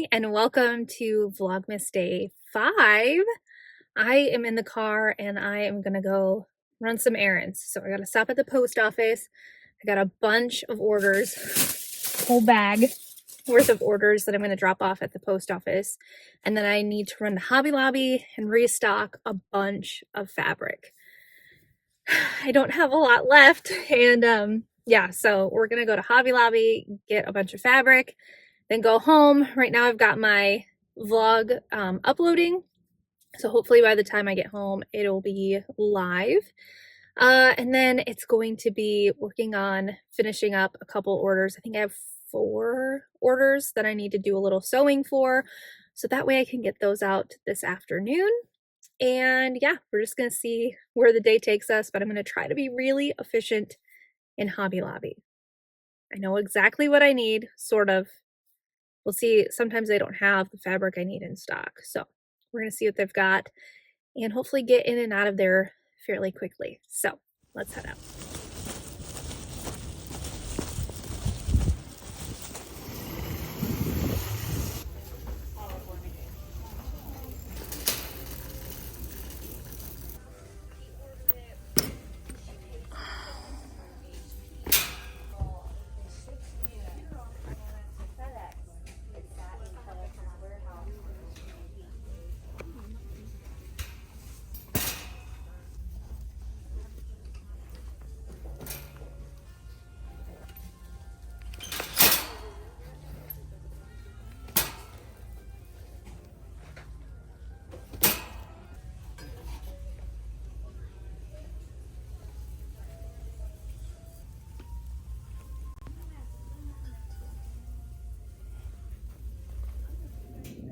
everybody, and welcome to Vlogmas Day 5. I am in the car and I am gonna go run some errands. So I gotta stop at the post office. I got a bunch of orders, whole bag worth of orders that I'm gonna drop off at the post office. And then I need to run to Hobby Lobby and restock a bunch of fabric. I don't have a lot left, and yeah, so we're gonna go to Hobby Lobby, get a bunch of fabric, then go home. Right now I've got my vlog uploading, so hopefully by the time I get home it'll be live. And then it's going to be working on finishing up a couple orders. I think I have 4 orders that I need to do a little sewing for, so that way I can get those out this afternoon. And yeah, we're just gonna see where the day takes us, but I'm gonna try to be really efficient in Hobby Lobby. I know exactly what I need, sort of. We'll see. Sometimes they don't have the fabric I need in stock, so we're gonna see what they've got and hopefully get in and out of there fairly quickly. So let's head out.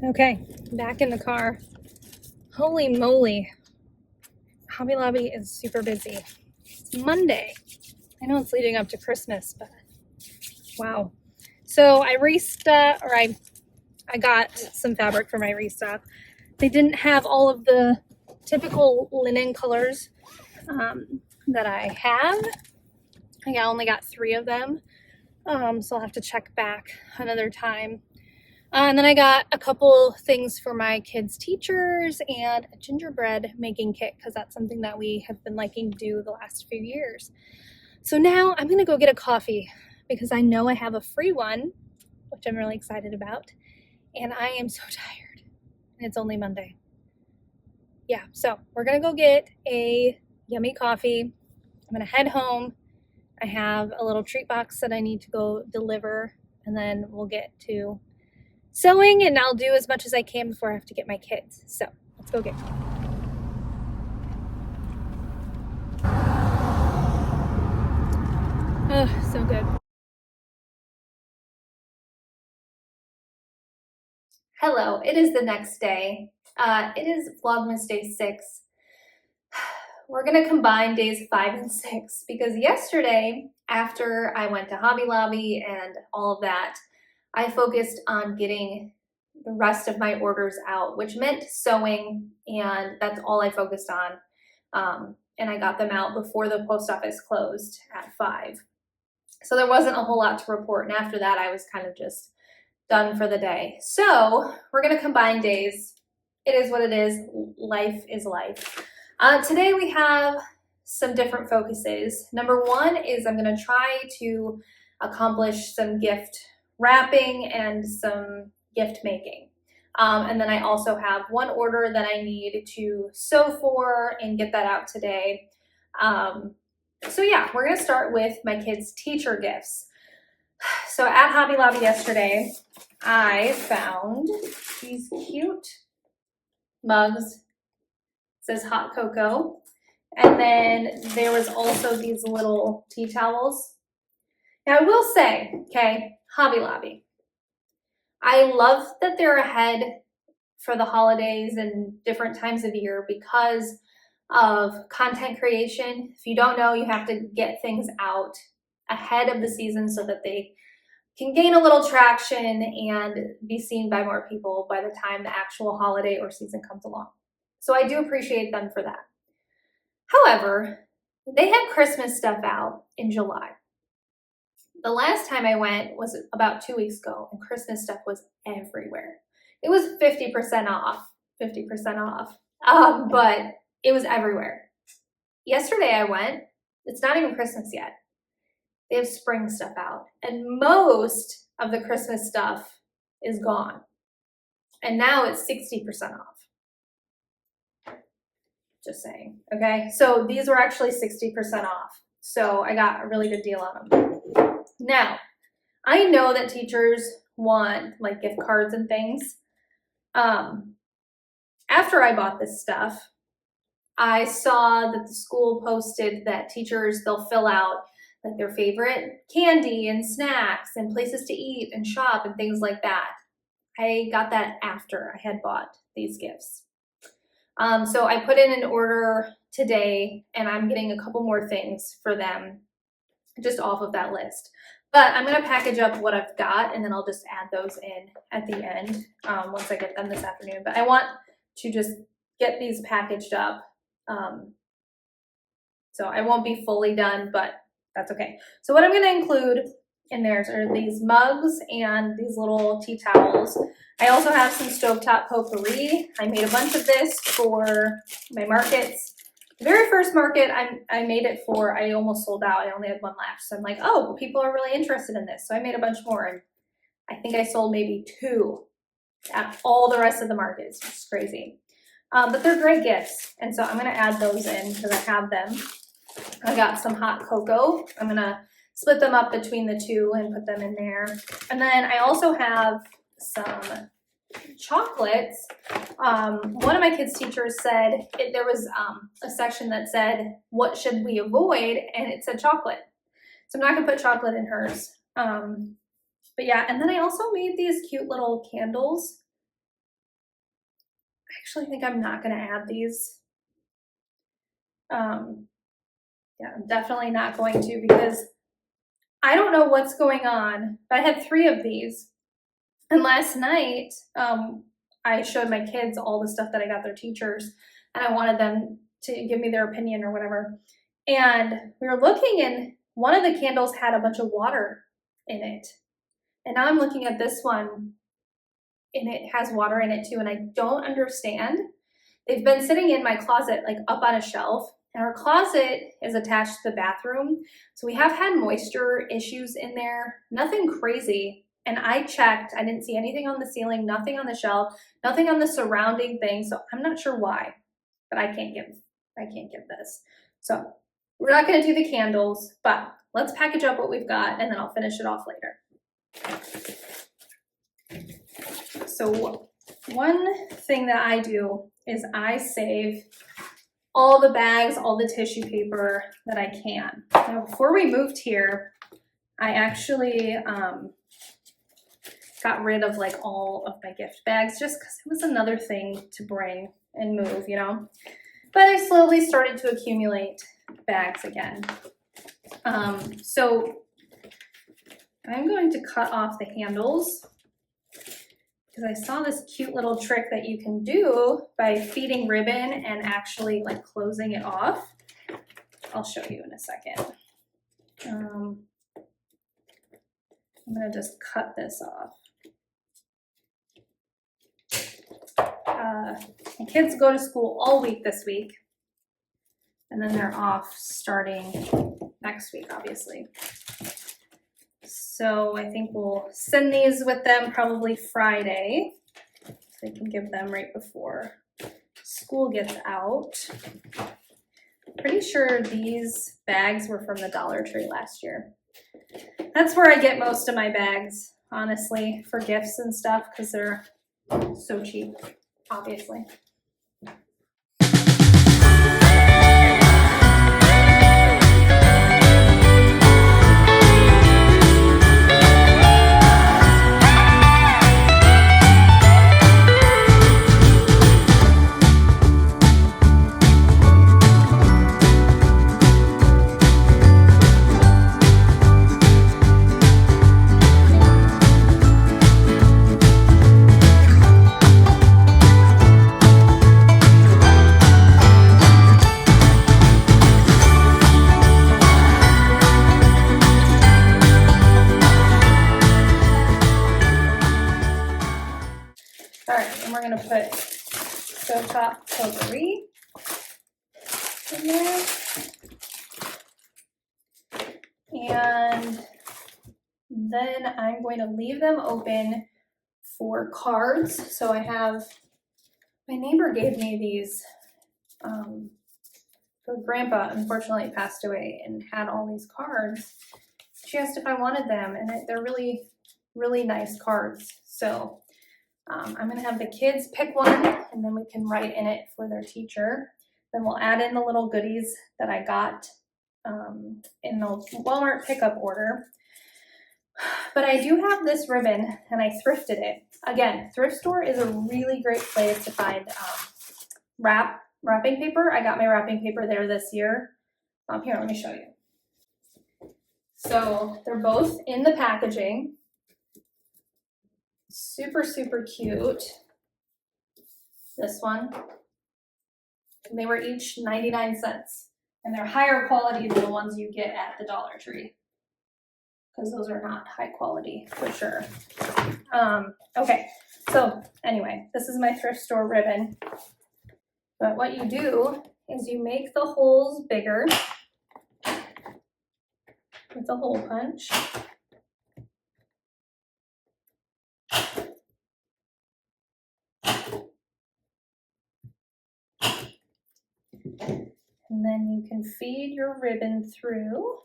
Okay, back in the car. Holy moly, Hobby Lobby is super busy. It's Monday. I know it's leading up to Christmas, but wow. So I got some fabric for my restock. They didn't have all of the typical linen colors that I have. I only got 3 of them, so I'll have to check back another time. And then I got a couple things for my kids' teachers and a gingerbread making kit, because that's something that we have been liking to do the last few years. So now I'm gonna go get a coffee because I know I have a free one, which I'm really excited about. And I am so tired, and it's only Monday. Yeah, so we're gonna go get a yummy coffee. I'm gonna head home. I have a little treat box that I need to go deliver, and then we'll get to sewing, and I'll do as much as I can before I have to get my kids. So let's go get coffee. Oh, so good. Hello, it is the next day. It is Vlogmas Day 6. We're gonna combine days 5 and 6 because yesterday, after I went to Hobby Lobby and all of that, I focused on getting the rest of my orders out, which meant sewing, and that's all I focused on. And I got them out before the post office closed at 5. So there wasn't a whole lot to report, and after that I was kind of just done for the day. So we're gonna combine days. It is what it is. Life is life. Today we have some different focuses. Number 1 is I'm gonna try to accomplish some gift wrapping and some gift making. And then I also have 1 order that I need to sew for and get that out today. So yeah, we're gonna start with my kids' teacher gifts. So at Hobby Lobby yesterday, I found these cute mugs. It says hot cocoa. And then there was also these little tea towels. Now I will say, okay, Hobby Lobby, I love that they're ahead for the holidays and different times of year because of content creation. If you don't know, you have to get things out ahead of the season so that they can gain a little traction and be seen by more people by the time the actual holiday or season comes along. So I do appreciate them for that. However, they have Christmas stuff out in July. The last time I went was about 2 weeks ago, and Christmas stuff was everywhere. It was 50% off, 50% off, but it was everywhere. Yesterday I went, it's not even Christmas yet. They have spring stuff out, and most of the Christmas stuff is gone. And now it's 60% off. Just saying, okay? So these were actually 60% off. So I got a really good deal on them. Now, I know that teachers want like gift cards and things. After I bought this stuff, I saw that the school posted that teachers, they'll fill out like their favorite candy and snacks and places to eat and shop and things like that. I got that after I had bought these gifts. So I put in an order today, and I'm getting a couple more things for them just off of that list. But I'm going to package up what I've got, and then I'll just add those in at the end once I get them this afternoon. But I want to just get these packaged up. So I won't be fully done, but that's okay. So what I'm going to include in there are these mugs and these little tea towels. I also have some stovetop potpourri. I made a bunch of this for my markets. The very first market I made it for, I almost sold out. I only had one left. So I'm like, oh, people are really interested in this. So I made a bunch more. And I think I sold maybe 2 at all the rest of the markets. It's crazy. But they're great gifts. And so I'm going to add those in because I have them. I got some hot cocoa. I'm going to split them up between the 2 and put them in there. And then I also have some chocolates. One of my kids' teachers said there was a section that said, what should we avoid? And it said chocolate. So I'm not going to put chocolate in hers. But yeah, and then I also made these cute little candles. I actually think I'm not going to add these. Yeah, I'm definitely not going to because I don't know what's going on, but I had 3 of these. And last night, I showed my kids all the stuff that I got their teachers, and I wanted them to give me their opinion or whatever. And we were looking, and one of the candles had a bunch of water in it. And now I'm looking at this one, and it has water in it too, and I don't understand. They've been sitting in my closet, like up on a shelf. And our closet is attached to the bathroom. So we have had moisture issues in there, nothing crazy. And I checked, I didn't see anything on the ceiling, nothing on the shelf, nothing on the surrounding things. So I'm not sure why, but I can't give this. So we're not gonna do the candles, but let's package up what we've got and then I'll finish it off later. So one thing that I do is I save all the bags, all the tissue paper that I can. Now, before we moved here, I actually got rid of like all of my gift bags just because it was another thing to bring and move, you know? But I slowly started to accumulate bags again. So I'm going to cut off the handles because I saw this cute little trick that you can do by feeding ribbon and actually like closing it off. I'll show you in a second. I'm gonna just cut this off. My kids go to school all week this week, and then they're off starting next week, obviously. So I think we'll send these with them probably Friday. So they can give them right before school gets out. Pretty sure these bags were from the Dollar Tree last year. That's where I get most of my bags, honestly, for gifts and stuff, because they're so cheap, obviously. All right, and we're gonna put stovetop potpourri in there. And then I'm going to leave them open for cards. So I have, my neighbor gave me these, her grandpa unfortunately passed away and had all these cards. She asked if I wanted them, and they're really, really nice cards. So I'm gonna have the kids pick one, and then we can write in it for their teacher. Then we'll add in the little goodies that I got in the Walmart pickup order. But I do have this ribbon, and I thrifted it. Again, thrift store is a really great place to find wrapping paper. I got my wrapping paper there this year. Here, let me show you. So they're both in the packaging. Super, super cute. This one. And they were each 99 cents. And they're higher quality than the ones you get at the Dollar Tree, because those are not high quality for sure. Okay, so anyway, this is my thrift store ribbon. But what you do is you make the holes bigger with a hole punch. And then you can feed your ribbon through.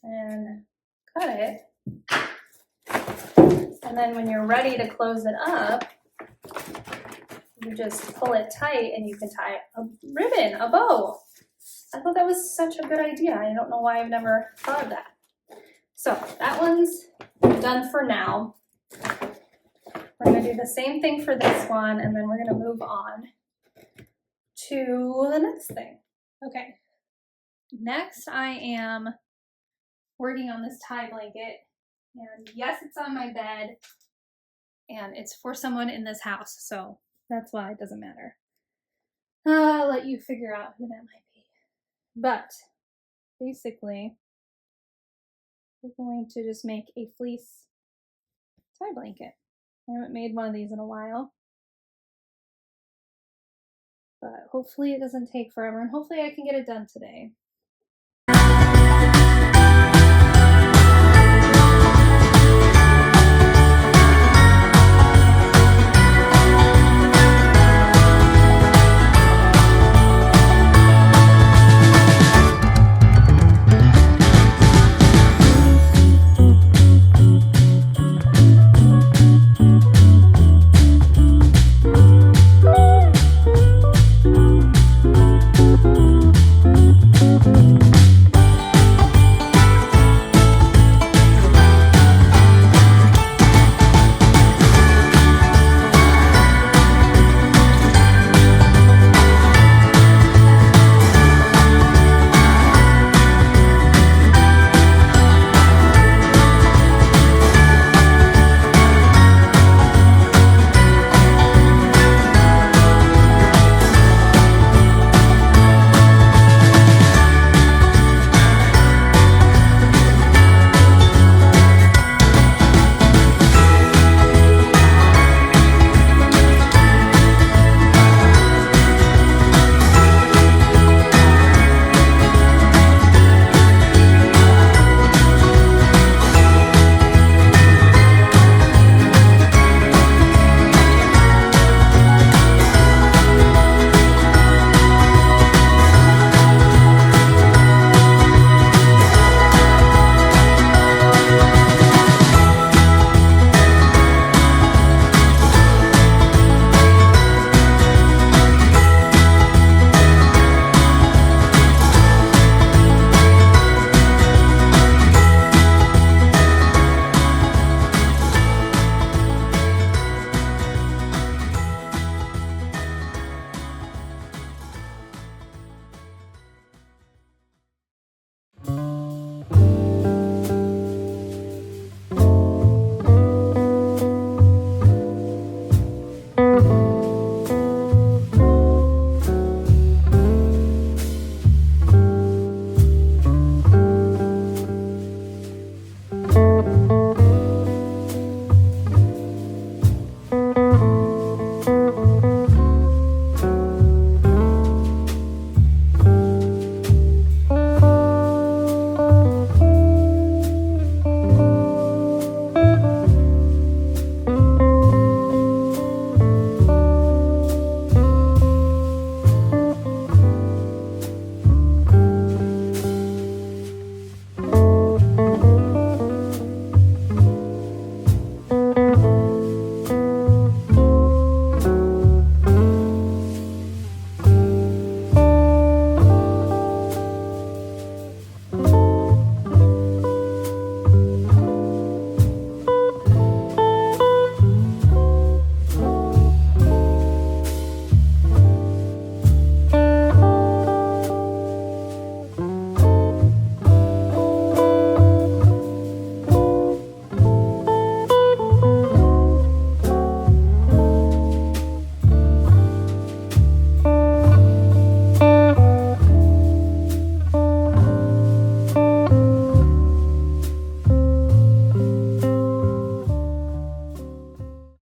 And cut it. And then when you're ready to close it up, you just pull it tight and you can tie a ribbon, a bow. I thought that was such a good idea. I don't know why I've never thought of that. So that one's done for now. We're gonna do the same thing for this one, and then we're gonna move on to the next thing. Okay, next I am working on this tie blanket, and yes, it's on my bed, and it's for someone in this house, so that's why it doesn't matter. I'll let you figure out who that might be. But basically, we're going to just make a fleece tie blanket. I haven't made one of these in a while, but hopefully it doesn't take forever, and hopefully I can get it done today.